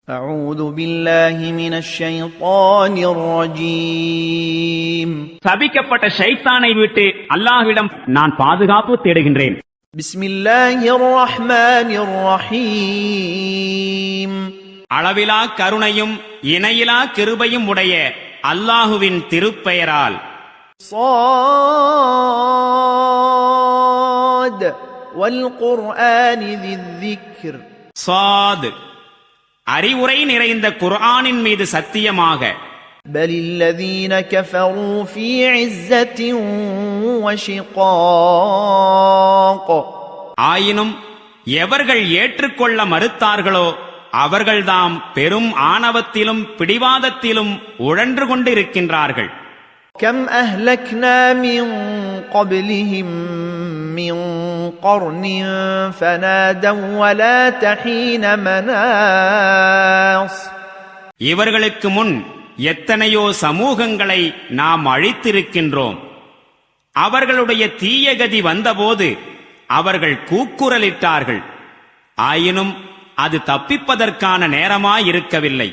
أعوذ بالله من الشيطان الرجيم சபிக்கப்பட்ட ஷைத்தானை விட்டு அல்லாஹ்விடம் நான் பாதுகாப்பு தேடுகின்றேன். بسم الله الرحمن الرحيم அளவிலா கருணையும் இணையிலா கிருபையும் உடைய அல்லாஹுவின் திருப்பெயரால். صاد والقرآن ذي الذكر சாத் அறிவுரை நிறைந்த குர்ஆனின் மீது சத்தியமாக. بل الذين كفروا في عزة وشقاق ஆயினும் எவர்கள் ஏற்றுக்கொள்ள மறுத்தார்களோ அவர்கள்தாம் பெரும் ஆணவத்திலும் பிடிவாதத்திலும் உழன்று கொண்டிருக்கின்றார்கள். كم أهلكنا من قبلهم من قرن فنادوا ولا تحين مناص இவர்களுக்கு முன் எத்தனையோ சமூகங்களை நாம் அழித்திருக்கின்றோம். அவர்களுடைய தீயகதி வந்தபோது அவர்கள் கூக்குரலிட்டார்கள். ஆயினும் அது தப்பிப்பதற்கான நேரமாயிருக்கவில்லை.